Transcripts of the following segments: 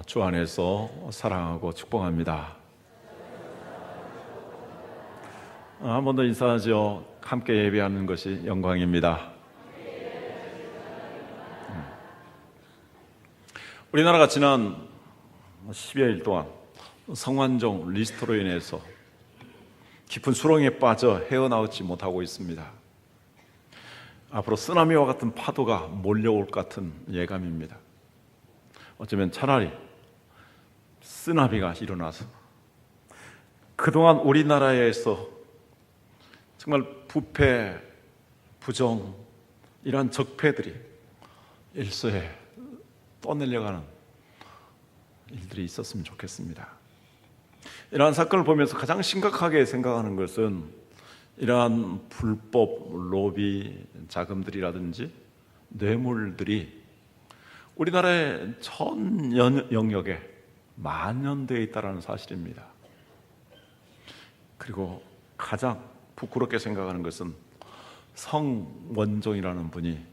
주 안에서 사랑하고 축복합니다. 한 번 더 인사하죠. 함께 예배하는 것이 영광입니다. 우리나라가 지난 10여일 동안 성완종 리스트로 인해서 깊은 수렁에 빠져 헤어나오지 못하고 있습니다. 앞으로 쓰나미와 같은 파도가 몰려올 것 같은 예감입니다. 어쩌면 차라리 쓰나미가 일어나서 그동안 우리나라에서 정말 부패, 부정, 이러한 적폐들이 일소에 떠내려가는 일들이 있었으면 좋겠습니다. 이러한 사건을 보면서 가장 심각하게 생각하는 것은 이러한 불법 로비 자금들이라든지 뇌물들이 우리나라의 전 영역에 만연되어 있다는 사실입니다. 그리고 가장 부끄럽게 생각하는 것은 성원종이라는 분이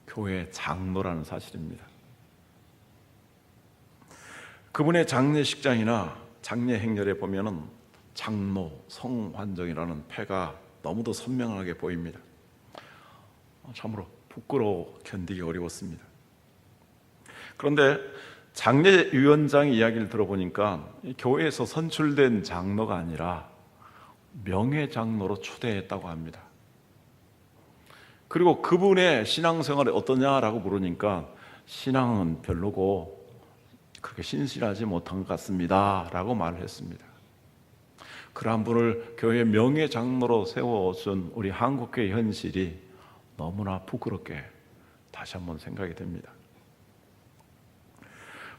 교회 장로라는 사실입니다. 그분의 장례식장이나 장례 행렬에 보면은 장로 성환종이라는 패가 너무도 선명하게 보입니다. 참으로 부끄러워 견디기 어려웠습니다. 그런데 장례위원장 이야기를 들어보니까 교회에서 선출된 장로가 아니라 명예장로로 초대했다고 합니다. 그리고 그분의 신앙생활이 어떠냐라고 물으니까 신앙은 별로고 그렇게 신실하지 못한 것 같습니다 라고 말을 했습니다. 그러한 분을 교회 명예장로로 세워준 우리 한국교회 현실이 너무나 부끄럽게 다시 한번 생각이 됩니다.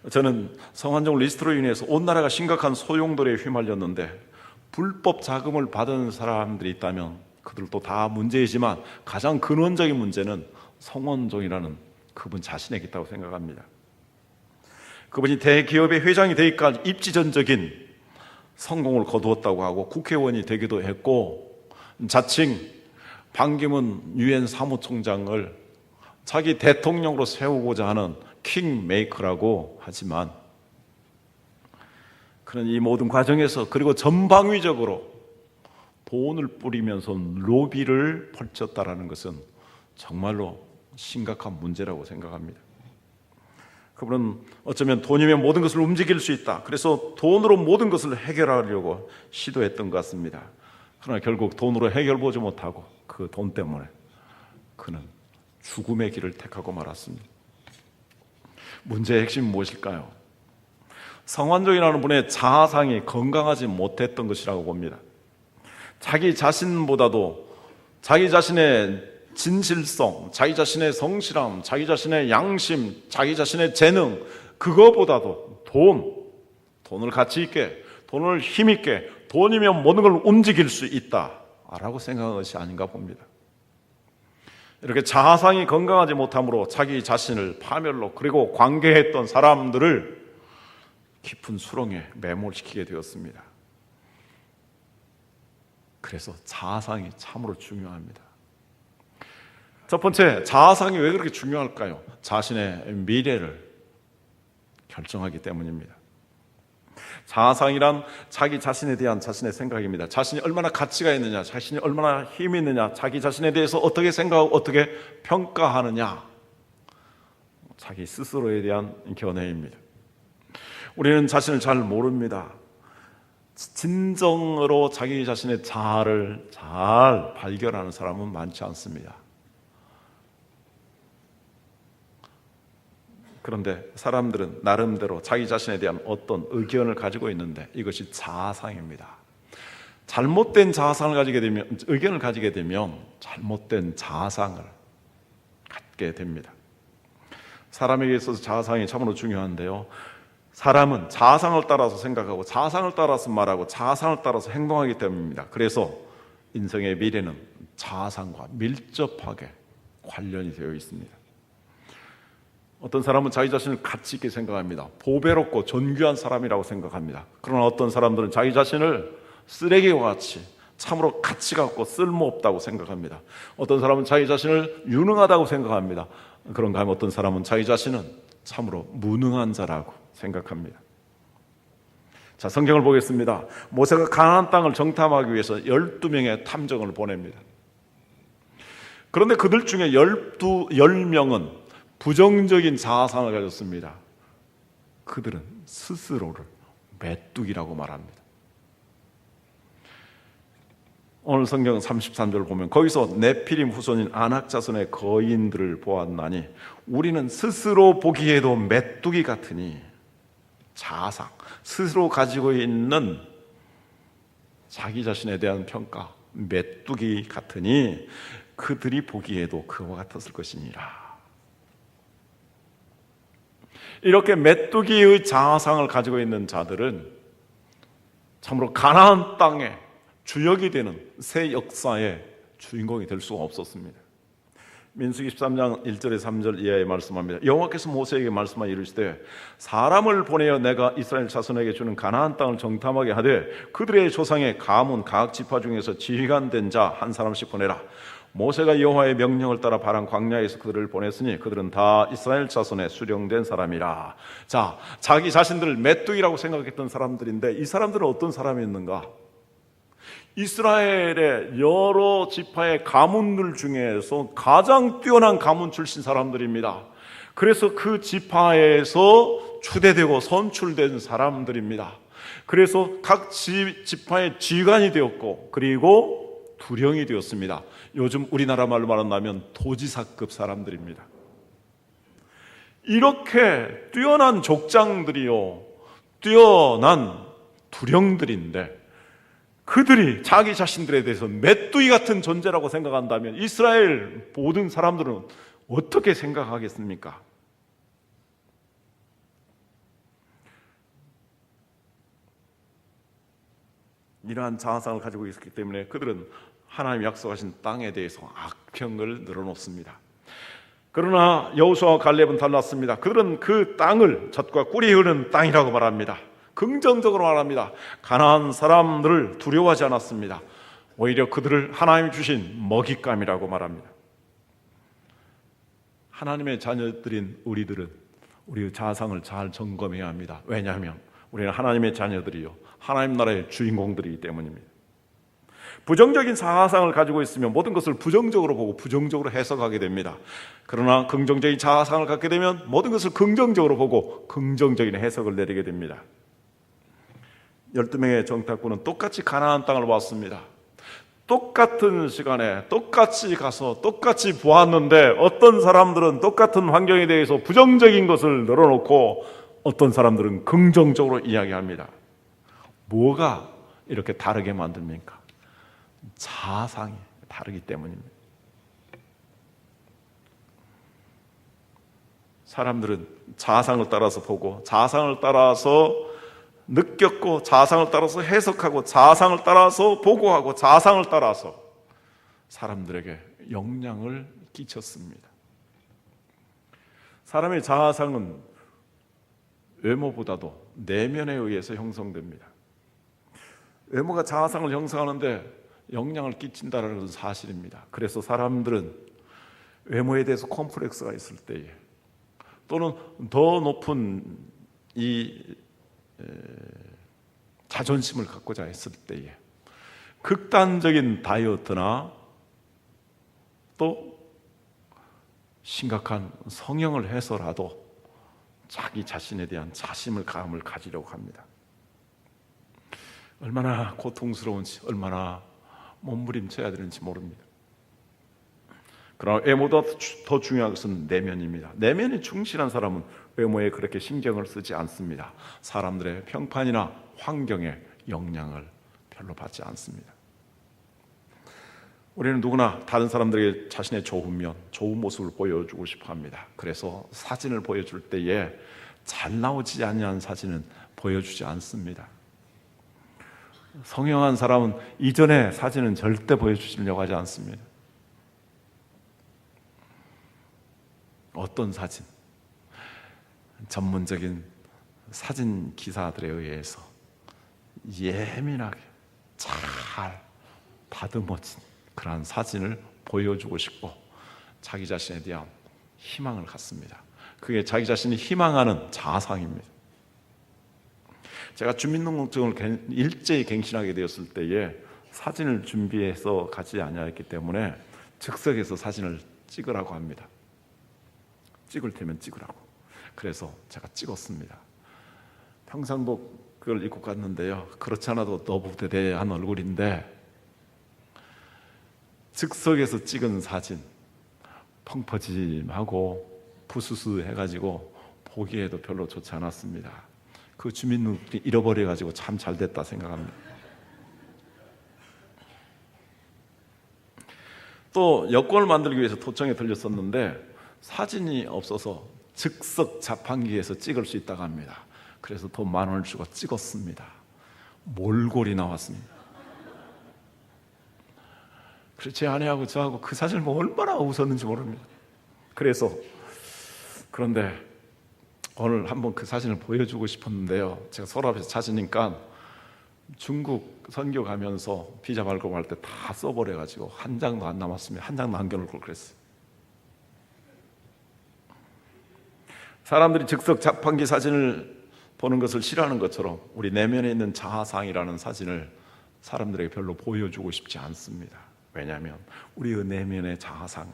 저는 성완종 리스트로 인해서 온 나라가 심각한 소용돌이에 휘말렸는데 불법 자금을 받은 사람들이 있다면 그들도 다 문제이지만 가장 근원적인 문제는 성원종이라는 그분 자신에게 있다고 생각합니다. 그분이 대기업의 회장이 되기까지 입지전적인 성공을 거두었다고 하고 국회의원이 되기도 했고 자칭 반기문 유엔 사무총장을 자기 대통령으로 세우고자 하는 킹메이커라고 하지만 그는 이 모든 과정에서 그리고 전방위적으로 돈을 뿌리면서 로비를 펼쳤다라는 것은 정말로 심각한 문제라고 생각합니다. 그분은 어쩌면 돈이면 모든 것을 움직일 수 있다. 그래서 돈으로 모든 것을 해결하려고 시도했던 것 같습니다. 그러나 결국 돈으로 해결보지 못하고 그 돈 때문에 그는 죽음의 길을 택하고 말았습니다. 문제의 핵심은 무엇일까요? 성완종이라는 분의 자아상이 건강하지 못했던 것이라고 봅니다. 자기 자신보다도 자기 자신의 진실성, 자기 자신의 성실함, 자기 자신의 양심, 자기 자신의 재능, 그거보다도 돈을 가치 있게, 돈을 힘 있게, 돈이면 모든 걸 움직일 수 있다라고 생각한 것이 아닌가 봅니다. 이렇게 자아상이 건강하지 못함으로 자기 자신을 파멸로 그리고 관계했던 사람들을 깊은 수렁에 매몰시키게 되었습니다. 그래서 자아상이 참으로 중요합니다. 첫 번째, 자아상이 왜 그렇게 중요할까요? 자신의 미래를 결정하기 때문입니다. 자아상이란 자기 자신에 대한 자신의 생각입니다. 자신이 얼마나 가치가 있느냐, 자신이 얼마나 힘이 있느냐, 자기 자신에 대해서 어떻게 생각하고 어떻게 평가하느냐, 자기 스스로에 대한 견해입니다. 우리는 자신을 잘 모릅니다. 진정으로 자기 자신의 자아를 잘 발견하는 사람은 많지 않습니다. 그런데 사람들은 나름대로 자기 자신에 대한 어떤 의견을 가지고 있는데 이것이 자아상입니다. 잘못된 자아상을 가지게 되면, 의견을 가지게 되면 잘못된 자아상을 갖게 됩니다. 사람에게 있어서 자아상이 참으로 중요한데요. 사람은 자아상을 따라서 생각하고 자아상을 따라서 말하고 자아상을 따라서 행동하기 때문입니다. 그래서 인생의 미래는 자아상과 밀접하게 관련이 되어 있습니다. 어떤 사람은 자기 자신을 가치 있게 생각합니다. 보배롭고 존귀한 사람이라고 생각합니다. 그러나 어떤 사람들은 자기 자신을 쓰레기와 같이 참으로 가치가 없고 쓸모없다고 생각합니다. 어떤 사람은 자기 자신을 유능하다고 생각합니다. 그런가 하면 어떤 사람은 자기 자신은 참으로 무능한 자라고 생각합니다. 자, 성경을 보겠습니다. 모세가 가나안 땅을 정탐하기 위해서 12명의 탐정을 보냅니다. 그런데 그들 중에 10명은 부정적인 자아상을 가졌습니다. 그들은 스스로를 메뚜기라고 말합니다. 오늘 성경 33절 보면 거기서 네피림 후손인 아낙 자손의 거인들을 보았나니 우리는 스스로 보기에도 메뚜기 같으니, 자아상, 스스로 가지고 있는 자기 자신에 대한 평가, 메뚜기 같으니 그들이 보기에도 그와 같았을 것이니라. 이렇게 메뚜기의 자아상을 가지고 있는 자들은 참으로 가나안 땅에 주역이 되는 새 역사의 주인공이 될 수가 없었습니다. 민수기 13장 1절에 3절 이하에 말씀합니다. 여호와께서 모세에게 말씀하여 이르시되 사람을 보내어 내가 이스라엘 자손에게 주는 가나안 땅을 정탐하게 하되 그들의 조상의 가문 각 지파 중에서 지휘관 된 자 한 사람씩 보내라. 모세가 여호와의 명령을 따라 바란 광야에서 그들을 보냈으니 그들은 다 이스라엘 자손의 수령된 사람이라. 자, 자기 자신들을 메뚜기라고 생각했던 사람들인데 이 사람들은 어떤 사람이었는가? 이스라엘의 여러 지파의 가문들 중에서 가장 뛰어난 가문 출신 사람들입니다. 그래서 그 지파에서 추대되고 선출된 사람들입니다. 그래서 각 지파의 지휘관이 되었고 그리고 두령이 되었습니다. 요즘 우리나라 말로 말한다면 도지사급 사람들입니다. 이렇게 뛰어난 족장들이요, 뛰어난 두령들인데 그들이 자기 자신들에 대해서 메뚜기 같은 존재라고 생각한다면 이스라엘 모든 사람들은 어떻게 생각하겠습니까? 이러한 자아상을 가지고 있었기 때문에 그들은 하나님이 약속하신 땅에 대해서 악평을 늘어놓습니다. 그러나 여호수아와 갈렙은 달랐습니다. 그들은 그 땅을 젖과 꿀이 흐르는 땅이라고 말합니다. 긍정적으로 말합니다. 가나안 사람들을 두려워하지 않았습니다. 오히려 그들을 하나님이 주신 먹잇감이라고 말합니다. 하나님의 자녀들인 우리들은 우리의 자아상을 잘 점검해야 합니다. 왜냐하면 우리는 하나님의 자녀들이요, 하나님 나라의 주인공들이기 때문입니다. 부정적인 자아상을 가지고 있으면 모든 것을 부정적으로 보고 부정적으로 해석하게 됩니다. 그러나 긍정적인 자아상을 갖게 되면 모든 것을 긍정적으로 보고 긍정적인 해석을 내리게 됩니다. 12명의 정탐꾼은 똑같이 가나안 땅을 왔습니다. 똑같은 시간에 똑같이 가서 똑같이 보았는데 어떤 사람들은 똑같은 환경에 대해서 부정적인 것을 늘어놓고 어떤 사람들은 긍정적으로 이야기합니다. 뭐가 이렇게 다르게 만듭니까? 자아상이 다르기 때문입니다. 사람들은 자아상을 따라서 보고 자아상을 따라서 느꼈고 자아상을 따라서 해석하고 자아상을 따라서 보고하고 자아상을 따라서 사람들에게 영향을 끼쳤습니다. 사람의 자아상은 외모보다도 내면에 의해서 형성됩니다. 외모가 자아상을 형성하는데 영향을 끼친다는 것은 사실입니다. 그래서 사람들은 외모에 대해서 콤플렉스가 있을 때에 또는 더 높은 이 자존심을 갖고자 했을 때에 극단적인 다이어트나 또 심각한 성형을 해서라도 자기 자신에 대한 자신감을 가지려고 합니다. 얼마나 고통스러운지, 얼마나 몸부림쳐야 되는지 모릅니다. 그러나 외모보다 더 중요한 것은 내면입니다. 내면이 충실한 사람은 외모에 그렇게 신경을 쓰지 않습니다. 사람들의 평판이나 환경에 영향을 별로 받지 않습니다. 우리는 누구나 다른 사람들에게 자신의 좋은 면, 좋은 모습을 보여주고 싶어 합니다. 그래서 사진을 보여줄 때에 잘 나오지 않는 사진은 보여주지 않습니다. 성형한 사람은 이전의 사진은 절대 보여주시려고 하지 않습니다. 어떤 사진? 전문적인 사진 기사들에 의해서 예민하게 잘 다듬어진 그러한 사진을 보여주고 싶고 자기 자신에 대한 희망을 갖습니다. 그게 자기 자신이 희망하는 자아상입니다. 제가 주민등록증을 일제히 갱신하게 되었을 때에 사진을 준비해서 가지 아니하였기 때문에 즉석에서 사진을 찍으라고 합니다. 찍을 테면 찍으라고. 그래서 제가 찍었습니다. 평상복을 입고 갔는데요, 그렇지 않아도 너부대대한 얼굴인데 즉석에서 찍은 사진, 펑퍼짐하고 부스스 해가지고 보기에도 별로 좋지 않았습니다. 그 주민등록증 잃어버려가지고 참 잘됐다 생각합니다. 또 여권을 만들기 위해서 도청에 들렸었는데 사진이 없어서 즉석 자판기에서 찍을 수 있다고 합니다. 그래서 돈 10,000원을 주고 찍었습니다. 몰골이 나왔습니다. 그래서 제 아내하고 저하고 그 사진을 보고 얼마나 웃었는지 모릅니다. 그런데 오늘 한번 그 사진을 보여주고 싶었는데요, 제가 서랍에서 찾으니까 중국 선교 가면서 비자 발급할 때 다 써버려가지고 한 장도 안 남았습니다. 한 장 남겨놓을 걸 그랬어요. 사람들이 즉석 자판기 사진을 보는 것을 싫어하는 것처럼 우리 내면에 있는 자아상이라는 사진을 사람들에게 별로 보여주고 싶지 않습니다. 왜냐하면 우리의 내면의 자아상은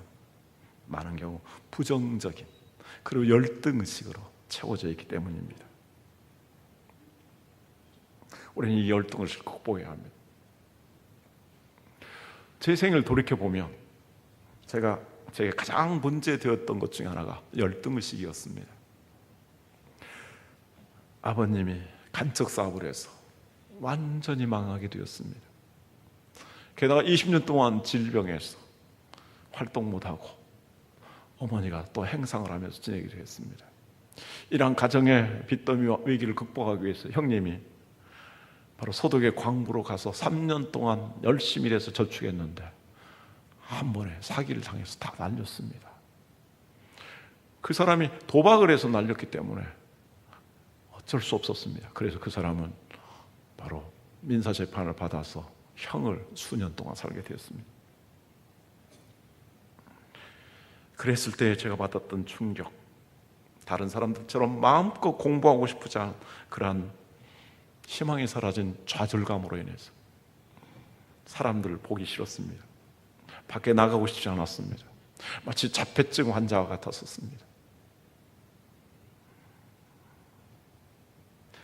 많은 경우 부정적인 그리고 열등의식으로 채워져 있기 때문입니다. 우리는 이 열등의식을 극복해야 합니다. 제 생을 돌이켜보면 제게 가장 문제되었던 것 중에 하나가 열등의식이었습니다. 아버님이 간척 사업을 해서 완전히 망하게 되었습니다. 게다가 20년 동안 질병에서 활동 못하고 어머니가 또 행상을 하면서 지내기로 했습니다. 이러한 가정의 빚더미와 위기를 극복하기 위해서 형님이 바로 소득의 광부로 가서 3년 동안 열심히 일해서 저축했는데 한 번에 사기를 당해서 다 날렸습니다. 그 사람이 도박을 해서 날렸기 때문에 어쩔 수 없었습니다. 그래서 그 사람은 바로 민사재판을 받아서 형을 수년 동안 살게 되었습니다. 그랬을 때 제가 받았던 충격, 다른 사람들처럼 마음껏 공부하고 싶지 않은 그러한 희망이 사라진 좌절감으로 인해서 사람들을 보기 싫었습니다. 밖에 나가고 싶지 않았습니다. 마치 자폐증 환자와 같았었습니다.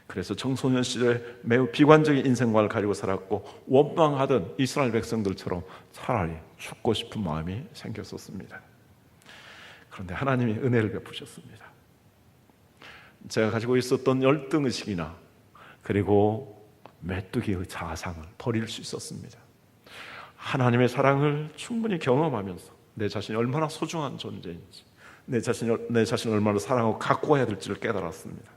그래서 청소년 시절에 매우 비관적인 인생관을 가지고 살았고 원망하던 이스라엘 백성들처럼 차라리 죽고 싶은 마음이 생겼었습니다. 그런데 하나님이 은혜를 베푸셨습니다. 제가 가지고 있었던 열등의식이나 그리고 메뚜기의 자아상을 버릴 수 있었습니다. 하나님의 사랑을 충분히 경험하면서 내 자신이 얼마나 소중한 존재인지, 내 자신을 얼마나 사랑하고 가꾸어야 될지를 깨달았습니다.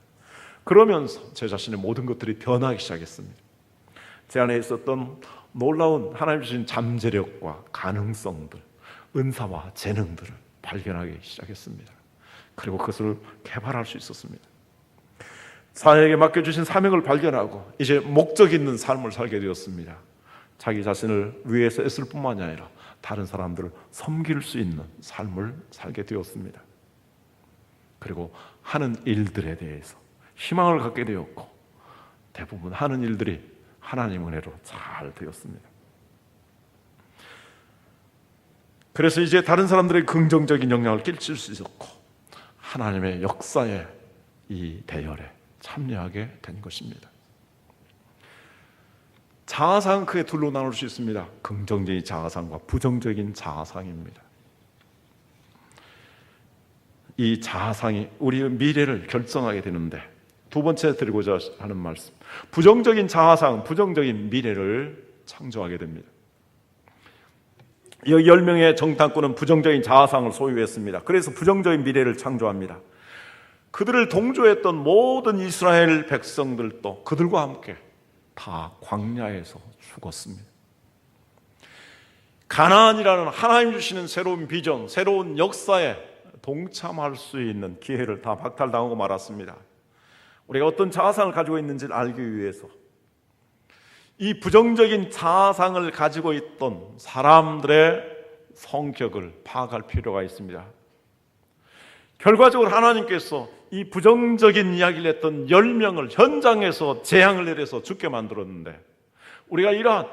그러면서 제 자신의 모든 것들이 변하기 시작했습니다. 제 안에 있었던 놀라운 하나님 주신 잠재력과 가능성들, 은사와 재능들을 발견하기 시작했습니다. 그리고 그것을 개발할 수 있었습니다. 사회에게 맡겨주신 사명을 발견하고 이제 목적 있는 삶을 살게 되었습니다. 자기 자신을 위해서 애쓸 뿐만이 아니라 다른 사람들을 섬길 수 있는 삶을 살게 되었습니다. 그리고 하는 일들에 대해서 희망을 갖게 되었고 대부분 하는 일들이 하나님 은혜로 잘 되었습니다. 그래서 이제 다른 사람들의 긍정적인 영향을 끼칠 수 있었고 하나님의 역사의 이 대열에 참여하게 된 것입니다. 자아상은 크게 둘로 나눌 수 있습니다. 긍정적인 자아상과 부정적인 자아상입니다. 이 자아상이 우리의 미래를 결정하게 되는데 두 번째 드리고자 하는 말씀, 부정적인 자아상은 부정적인 미래를 창조하게 됩니다. 이 10명의 정탐꾼은 부정적인 자아상을 소유했습니다. 그래서 부정적인 미래를 창조합니다. 그들을 동조했던 모든 이스라엘 백성들도 그들과 함께 다 광야에서 죽었습니다. 가나안이라는 하나님 주시는 새로운 비전, 새로운 역사에 동참할 수 있는 기회를 다 박탈당하고 말았습니다. 우리가 어떤 자아상을 가지고 있는지를 알기 위해서 이 부정적인 자아상을 가지고 있던 사람들의 성격을 파악할 필요가 있습니다. 결과적으로 하나님께서 이 부정적인 이야기를 했던 10명을 현장에서 재앙을 내려서 죽게 만들었는데, 우리가 이러한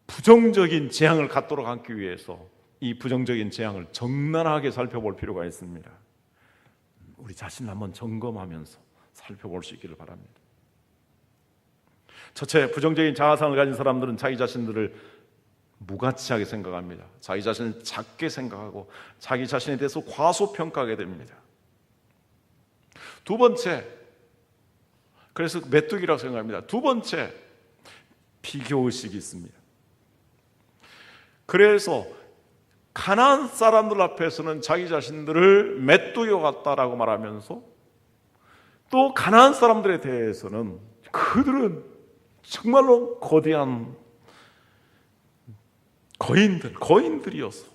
부정적인 재앙을 갖도록 하기 위해서 이 부정적인 재앙을 적나라하게 살펴볼 필요가 있습니다. 우리 자신을 한번 점검하면서 살펴볼 수 있기를 바랍니다. 첫째, 부정적인 자아상을 가진 사람들은 자기 자신들을 무가치하게 생각합니다. 자기 자신을 작게 생각하고 자기 자신에 대해서 과소평가하게 됩니다. 두 번째, 그래서 메뚜기라고 생각합니다. 두 번째, 비교의식이 있습니다. 그래서 가나안 사람들 앞에서는 자기 자신들을 메뚜기 같다라고 말하면서, 또 가나안 사람들에 대해서는 그들은 정말로 거대한 거인들이어서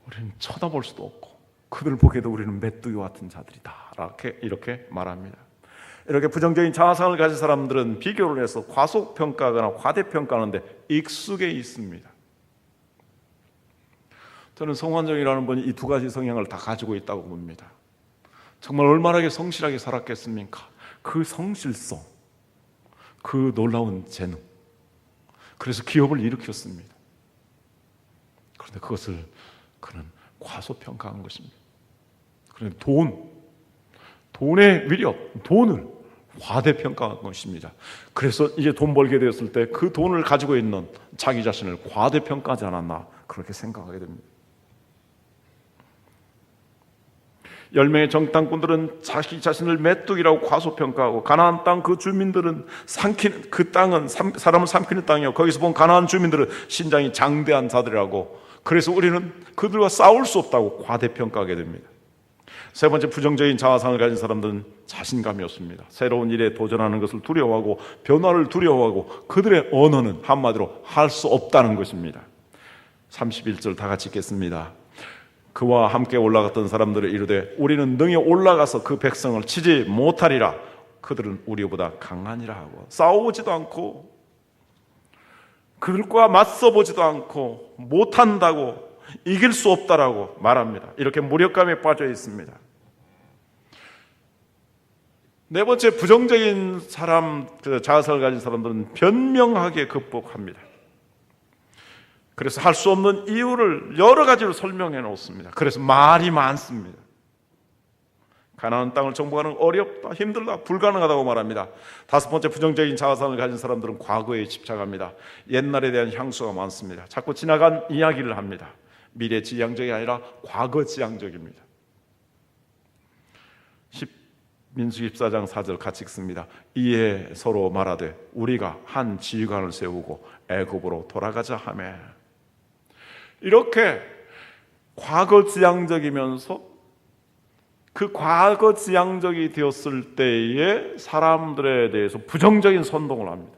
우리는 쳐다볼 수도 없고 그들 보기에도 우리는 메뚜기 같은 자들이다, 이렇게 말합니다. 이렇게 부정적인 자아상을 가진 사람들은 비교를 해서 과소평가하거나 과대평가하는데 익숙해 있습니다. 저는 성환정이라는 분이 이 두 가지 성향을 다 가지고 있다고 봅니다. 정말 얼마나 성실하게 살았겠습니까? 그 성실성, 그 놀라운 재능, 그래서 기업을 일으켰습니다. 그런데 그것을 그는 과소평가한 것입니다. 그런데 돈의 위력, 돈을 과대평가한 것입니다. 그래서 이제 돈 벌게 되었을 때 그 돈을 가지고 있는 자기 자신을 과대평가하지 않았나, 그렇게 생각하게 됩니다. 10명의 정탐꾼들은 자기 자신을 메뚜기라고 과소평가하고, 가나안 땅 그 주민들은 그 땅은 사람을 삼키는 땅이요, 거기서 본 가나안 주민들은 신장이 장대한 자들이라고, 그래서 우리는 그들과 싸울 수 없다고 과대평가하게 됩니다. 세 번째, 부정적인 자아상을 가진 사람들은 자신감이 없습니다. 새로운 일에 도전하는 것을 두려워하고 변화를 두려워하고 그들의 언어는 한마디로 할 수 없다는 것입니다. 31절 다 같이 읽겠습니다. 그와 함께 올라갔던 사람들을 이르되 우리는 능히 올라가서 그 백성을 치지 못하리라. 그들은 우리보다 강하니라 하고, 싸우지도 않고 그들과 맞서보지도 않고 못한다고, 이길 수 없다라고 말합니다. 이렇게 무력감에 빠져 있습니다. 네 번째, 부정적인 자아상을 가진 사람들은 변명하게 극복합니다. 그래서 할 수 없는 이유를 여러 가지로 설명해 놓습니다. 그래서 말이 많습니다. 가나안 땅을 정복하는 어렵다, 힘들다, 불가능하다고 말합니다. 다섯 번째, 부정적인 자아상을 가진 사람들은 과거에 집착합니다. 옛날에 대한 향수가 많습니다. 자꾸 지나간 이야기를 합니다. 미래지향적이 아니라 과거지향적입니다. 민수기 14장 4절 같이 읽습니다. 이에 서로 말하되 우리가 한 지휘관을 세우고 애굽으로 돌아가자 하매. 이렇게 과거지향적이면서 그 과거지향적이 되었을 때에 사람들에 대해서 부정적인 선동을 합니다.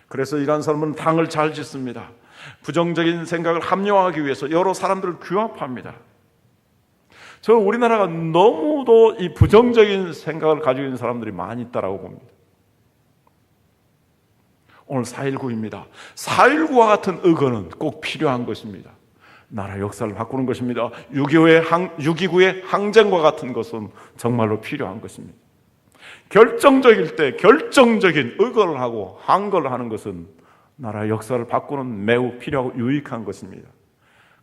그래서 이러한 사람은 당을 잘 짓습니다. 부정적인 생각을 합리화하기 위해서 여러 사람들을 규합합니다. 저는 우리나라가 너무도 이 부정적인 생각을 가지고 있는 사람들이 많이 있다고 봅니다. 오늘 4.19입니다. 4.19와 같은 의거는 꼭 필요한 것입니다. 나라 역사를 바꾸는 것입니다. 6.29의 항쟁과 같은 것은 정말로 필요한 것입니다. 결정적일 때 결정적인 의거를 하고 항거를 하는 것은 나라 역사를 바꾸는 매우 필요하고 유익한 것입니다.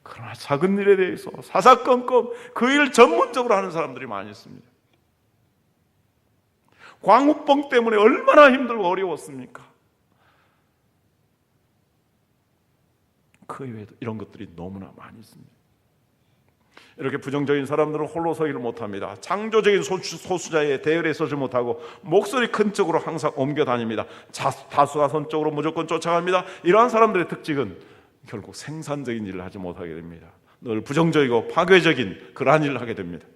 그러나 작은 일에 대해서 사사건건 그 일 전문적으로 하는 사람들이 많이 있습니다. 광우병 때문에 얼마나 힘들고 어려웠습니까? 그 이외에도 이런 것들이 너무나 많이 있습니다. 이렇게 부정적인 사람들은 홀로 서기를 못합니다. 창조적인 소수자의 대열에 서지 못하고 목소리 큰 쪽으로 항상 옮겨 다닙니다. 다수화선 쪽으로 무조건 쫓아갑니다. 이러한 사람들의 특징은 결국 생산적인 일을 하지 못하게 됩니다. 늘 부정적이고 파괴적인 그러한 일을 하게 됩니다.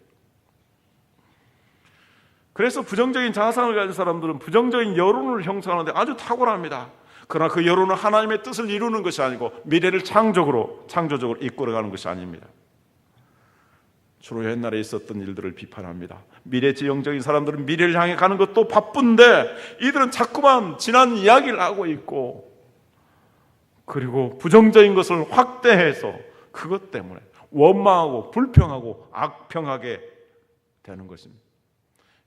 그래서 부정적인 자아상을 가진 사람들은 부정적인 여론을 형성하는데 아주 탁월합니다. 그러나 그 여론은 하나님의 뜻을 이루는 것이 아니고 미래를 창조적으로 이끌어가는 것이 아닙니다. 주로 옛날에 있었던 일들을 비판합니다. 미래지향적인 사람들은 미래를 향해 가는 것도 바쁜데 이들은 자꾸만 지난 이야기를 하고 있고, 그리고 부정적인 것을 확대해서 그것 때문에 원망하고 불평하고 악평하게 되는 것입니다.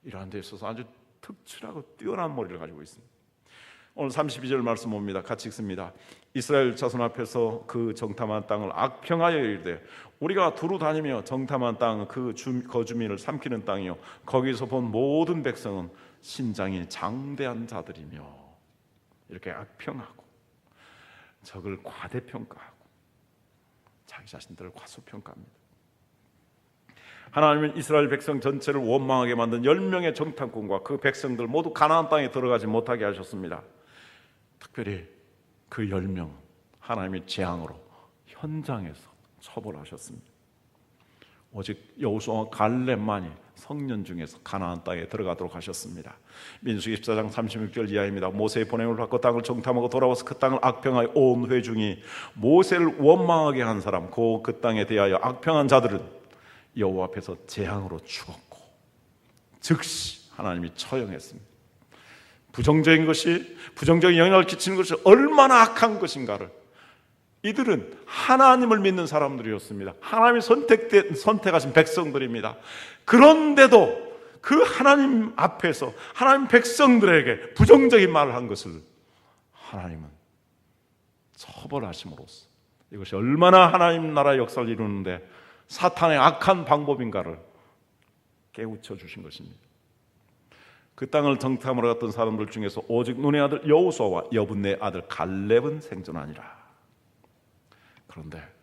이러한 데 있어서 아주 특출하고 뛰어난 머리를 가지고 있습니다. 오늘 32절 말씀 봅니다. 같이 읽습니다. 이스라엘 자손 앞에서 그 정탐한 땅을 악평하여 이르되 우리가 두루 다니며 정탐한 땅은 그 거주민을 삼키는 땅이요 거기서 본 모든 백성은 신장이 장대한 자들이며, 이렇게 악평하고 적을 과대평가하고 자기 자신들을 과소평가합니다. 하나님은 이스라엘 백성 전체를 원망하게 만든 10명의 정탐꾼과 그 백성들 모두 가나안 땅에 들어가지 못하게 하셨습니다. 특별히 그 10명 하나님의 재앙으로 현장에서 처벌하셨습니다. 오직 여호수아와 갈렙만이 성년 중에서 가나안 땅에 들어가도록 하셨습니다. 민수기 14장 36절 이하입니다. 모세의 보냄을 받고 땅을 정탐하고 돌아와서 그 땅을 악평하여 온 회중이 모세를 원망하게 한 사람 그 땅에 대하여 악평한 자들은 여호와 앞에서 재앙으로 죽었고 즉시 하나님이 처형했습니다. 부정적인 영향을 끼치는 것이 얼마나 악한 것인가를, 이들은 하나님을 믿는 사람들이었습니다. 하나님이 선택하신 백성들입니다. 그런데도 그 하나님 앞에서 하나님 백성들에게 부정적인 말을 한 것을 하나님은 처벌하심으로써 이것이 얼마나 하나님 나라 역사를 이루는데 사탄의 악한 방법인가를 깨우쳐 주신 것입니다. 그 땅을 정탐하러 갔던 사람들 중에서 오직 눈의 아들 여호수아와 여분의 아들 갈렙은 생존하니라.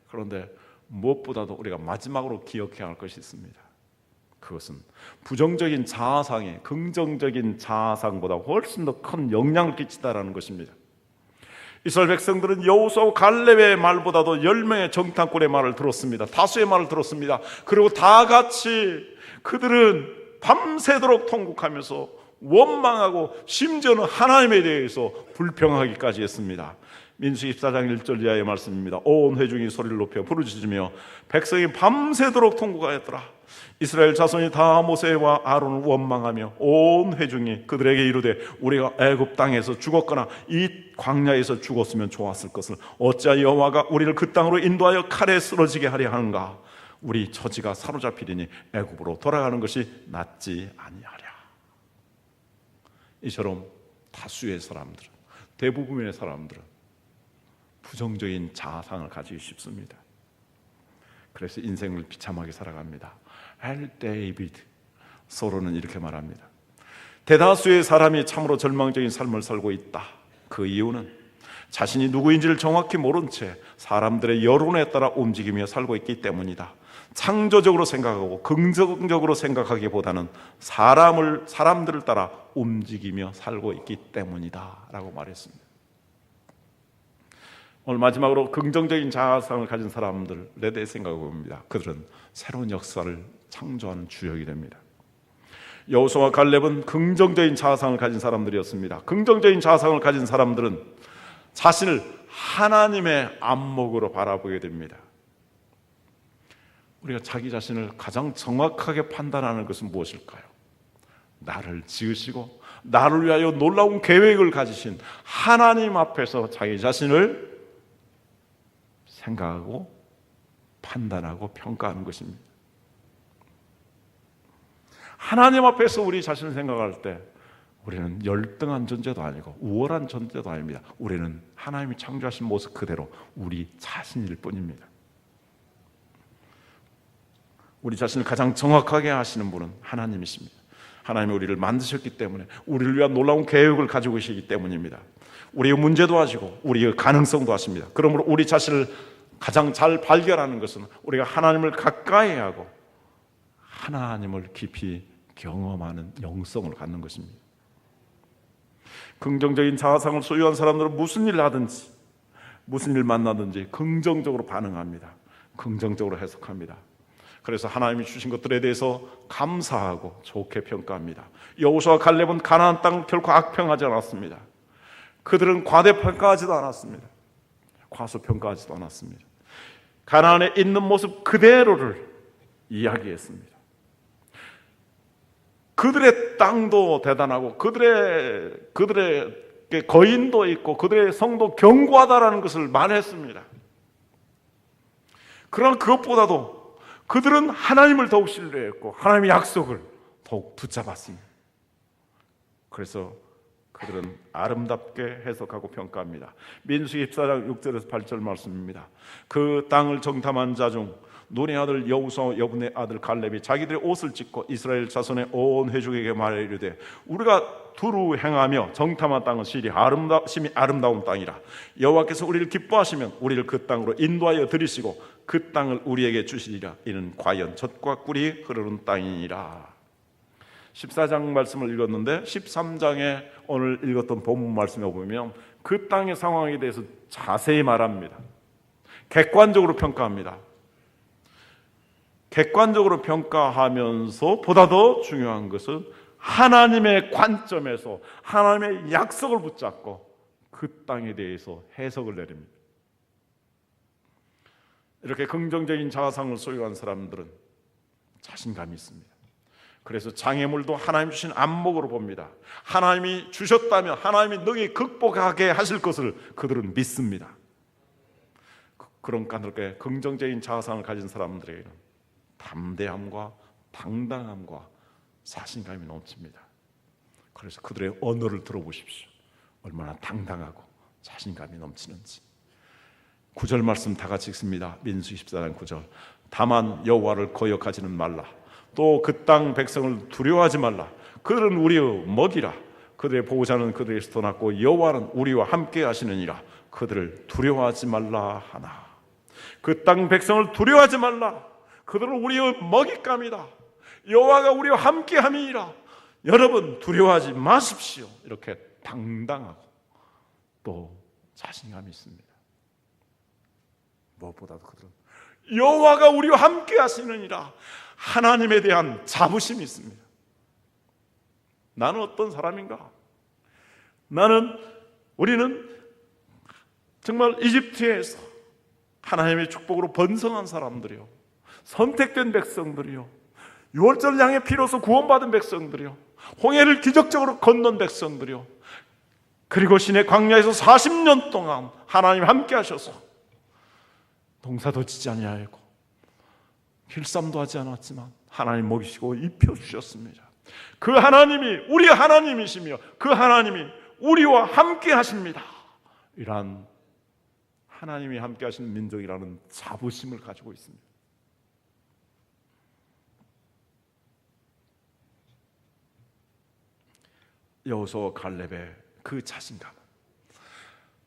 그런데 무엇보다도 우리가 마지막으로 기억해야 할 것이 있습니다. 그것은 부정적인 자아상이 긍정적인 자아상보다 훨씬 더 큰 영향을 끼치다라는 것입니다. 이스라엘 백성들은 여호수아와 갈렙의 말보다도 10명의 정탐꾼의 말을 들었습니다. 다수의 말을 들었습니다. 그리고 다 같이 그들은 밤새도록 통곡하면서 원망하고 심지어는 하나님에 대해서 불평하기까지 했습니다. 민수기 14장 1절 이하의 말씀입니다. 온 회중이 소리를 높여 부르짖으며 백성이 밤새도록 통곡하였더라. 이스라엘 자손이 다 모세와 아론을 원망하며 온 회중이 그들에게 이르되 우리가 애굽 땅에서 죽었거나 이 광야에서 죽었으면 좋았을 것을 어찌하여 여호와가 우리를 그 땅으로 인도하여 칼에 쓰러지게 하려 하는가. 우리 처지가 사로잡히리니 애굽으로 돌아가는 것이 낫지 아니하랴. 이처럼 다수의 사람들은, 대부분의 사람들은 부정적인 자아상을 가지기 쉽습니다. 그래서 인생을 비참하게 살아갑니다. 엘 데이비드 소로는 이렇게 말합니다. 대다수의 사람이 참으로 절망적인 삶을 살고 있다. 그 이유는 자신이 누구인지를 정확히 모른 채 사람들의 여론에 따라 움직이며 살고 있기 때문이다. 창조적으로 생각하고 긍정적으로 생각하기보다는 사람들을 따라 움직이며 살고 있기 때문이다 라고 말했습니다. 오늘 마지막으로 긍정적인 자아상을 가진 사람들에 대해 생각해 봅니다. 그들은 새로운 역사를 창조하는 주역이 됩니다. 여호수아와 갈렙은 긍정적인 자아상을 가진 사람들이었습니다. 긍정적인 자아상을 가진 사람들은 자신을 하나님의 안목으로 바라보게 됩니다. 우리가 자기 자신을 가장 정확하게 판단하는 것은 무엇일까요? 나를 지으시고 나를 위하여 놀라운 계획을 가지신 하나님 앞에서 자기 자신을 생각하고 판단하고 평가하는 것입니다. 하나님 앞에서 우리 자신을 생각할 때 우리는 열등한 존재도 아니고 우월한 존재도 아닙니다. 우리는 하나님이 창조하신 모습 그대로 우리 자신일 뿐입니다. 우리 자신을 가장 정확하게 아시는 분은 하나님이십니다. 하나님이 우리를 만드셨기 때문에 우리를 위한 놀라운 계획을 가지고 계시기 때문입니다. 우리의 문제도 아시고 우리의 가능성도 아십니다. 그러므로 우리 자신을 가장 잘 발견하는 것은 우리가 하나님을 가까이 하고 하나님을 깊이 경험하는 영성을 갖는 것입니다. 긍정적인 자아상을 소유한 사람들은 무슨 일을 하든지 무슨 일 만나든지 긍정적으로 반응합니다. 긍정적으로 해석합니다. 그래서 하나님이 주신 것들에 대해서 감사하고 좋게 평가합니다. 여호수아와 갈렙은 가나안 땅을 결코 악평하지 않았습니다. 그들은 과대평가하지도 않았습니다. 과소평가하지도 않았습니다. 가나안에 있는 모습 그대로를 이야기했습니다. 그들의 땅도 대단하고 그들의 거인도 있고 그들의 성도 견고하다라는 것을 말했습니다. 그러나 그것보다도 그들은 하나님을 더욱 신뢰했고 하나님의 약속을 더욱 붙잡았습니다. 그래서 그들은 아름답게 해석하고 평가합니다. 민수기 14장 6절에서 8절 말씀입니다. 그 땅을 정탐한 자 중 눈의 아들 여호수아와 여분의 아들 갈렙이 자기들의 옷을 찢고 이스라엘 자손의 온 회족에게 말하여 이르되 우리가 두루 행하며 정탐한 땅은 실히 심히 아름다운 땅이라. 여호와께서 우리를 기뻐하시면 우리를 그 땅으로 인도하여 들이시고 그 땅을 우리에게 주시리라. 이는 과연 젖과 꿀이 흐르는 땅이니라. 14장 말씀을 읽었는데 13장에 오늘 읽었던 본문 말씀에 보면 그 땅의 상황에 대해서 자세히 말합니다. 객관적으로 평가합니다. 객관적으로 평가하면서 보다 더 중요한 것은 하나님의 관점에서 하나님의 약속을 붙잡고 그 땅에 대해서 해석을 내립니다. 이렇게 긍정적인 자아상을 소유한 사람들은 자신감이 있습니다. 그래서 장애물도 하나님 주신 안목으로 봅니다. 하나님이 주셨다면 하나님이 능히 극복하게 하실 것을 그들은 믿습니다. 그러니까 그렇게 긍정적인 자아상을 가진 사람들에게는 담대함과 당당함과 자신감이 넘칩니다. 그래서 그들의 언어를 들어보십시오. 얼마나 당당하고 자신감이 넘치는지. 9절 말씀 다 같이 읽습니다. 민수기 14장 9절. 다만 여호와를 거역하지는 말라. 또 그 땅 백성을 두려워하지 말라. 그들은 우리의 먹이라. 그들의 보호자는 그들에게서 떠났고 여호와는 우리와 함께 하시느니라. 그들을 두려워하지 말라 하나. 그 땅 백성을 두려워하지 말라. 그들은 우리의 먹잇감이다. 여호와가 우리와 함께함이니라. 여러분 두려워하지 마십시오. 이렇게 당당하고 또 자신감이 있습니다. 무엇보다도 그들은 여호와가 우리와 함께하시느니라. 하나님에 대한 자부심이 있습니다. 나는 어떤 사람인가? 우리는 정말 이집트에서 하나님의 축복으로 번성한 사람들이요, 선택된 백성들이요, 유월절 양의 피로서 구원받은 백성들이요, 홍해를 기적적으로 건넌 백성들이요, 그리고 시내 광야에서 40년 동안 하나님 함께 하셔서 동사도 지지 아니하고 길쌈도 하지 않았지만 하나님 먹이시고 입혀주셨습니다. 그 하나님이 우리 하나님이시며 그 하나님이 우리와 함께 하십니다. 이러한 하나님이 함께 하시는 민족이라는 자부심을 가지고 있습니다. 여호수아와 갈렙의 그 자신감은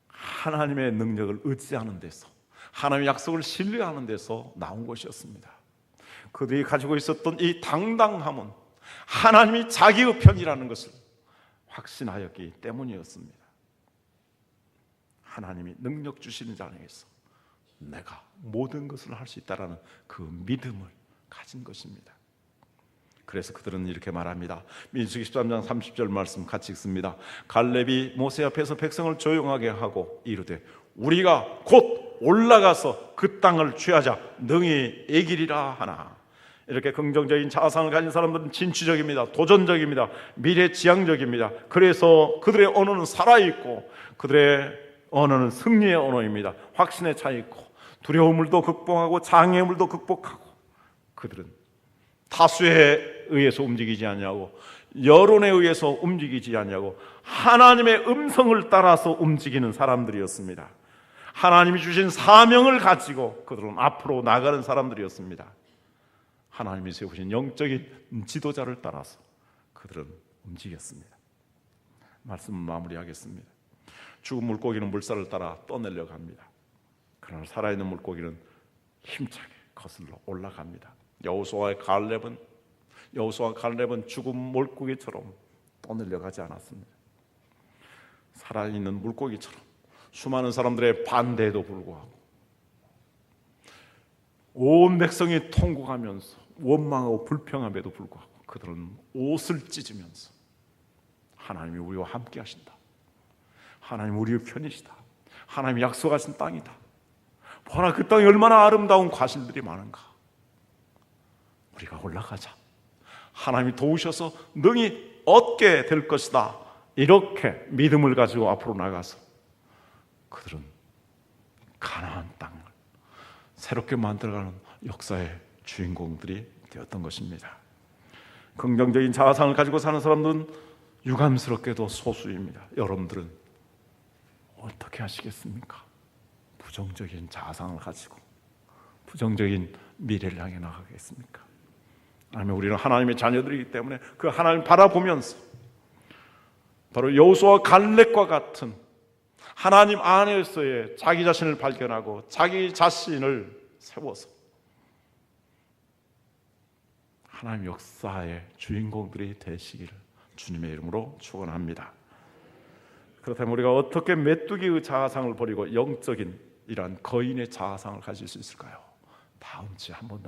하나님의 능력을 의지하는 데서, 하나님의 약속을 신뢰하는 데서 나온 것이었습니다. 그들이 가지고 있었던 이 당당함은 하나님이 자기의 편이라는 것을 확신하였기 때문이었습니다. 하나님이 능력 주시는 자에게서 내가 모든 것을 할 수 있다라는 그 믿음을 가진 것입니다. 그래서 그들은 이렇게 말합니다. 민수기 13장 30절 말씀 같이 읽습니다. 갈렙이 모세 앞에서 백성을 조용하게 하고 이르되 우리가 곧 올라가서 그 땅을 취하자 능히 이기리라 하나. 이렇게 긍정적인 자아상을 가진 사람들은 진취적입니다. 도전적입니다. 미래지향적입니다. 그래서 그들의 언어는 살아있고 그들의 언어는 승리의 언어입니다. 확신에 차있고 두려움을도 극복하고 장애물도 극복하고, 그들은 다수에 의해서 움직이지 않냐고, 여론에 의해서 움직이지 않냐고, 하나님의 음성을 따라서 움직이는 사람들이었습니다. 하나님이 주신 사명을 가지고 그들은 앞으로 나가는 사람들이었습니다. 하나님이 세우신 영적인 지도자를 따라서 그들은 움직였습니다. 말씀을 마무리하겠습니다. 죽은 물고기는 물살을 따라 떠내려 갑니다. 그러나 살아있는 물고기는 힘차게 거슬러 올라갑니다. 여호수아와 갈렙은 죽은 물고기처럼 떠내려가지 않았습니다. 살아있는 물고기처럼 수많은 사람들의 반대에도 불구하고, 온 백성이 통곡하면서 원망하고 불평함에도 불구하고 그들은 옷을 찢으면서 하나님이 우리와 함께 하신다, 하나님 우리의 편이시다, 하나님이 약속하신 땅이다, 보라 그 땅이 얼마나 아름다운 과실들이 많은가, 우리가 올라가자, 하나님이 도우셔서 능히 얻게 될 것이다, 이렇게 믿음을 가지고 앞으로 나가서 그들은 가나안 땅을 새롭게 만들어가는 역사의 주인공들이 되었던 것입니다. 긍정적인 자아상을 가지고 사는 사람들은 유감스럽게도 소수입니다. 여러분들은 어떻게 하시겠습니까? 부정적인 자아상을 가지고 부정적인 미래를 향해 나가겠습니까? 아니면 우리는 하나님의 자녀들이기 때문에 그 하나님을 바라보면서 바로 여호수아와 갈렙과 같은 하나님 안에서의 자기 자신을 발견하고 자기 자신을 세워서 하나님 역사의 주인공들이 되시기를 주님의 이름으로 축원합니다. 그렇다면 우리가 어떻게 메뚜기의 자아상을 버리고 영적인 이러한 거인의 자아상을 가질 수 있을까요? 다음 주에 한 번 더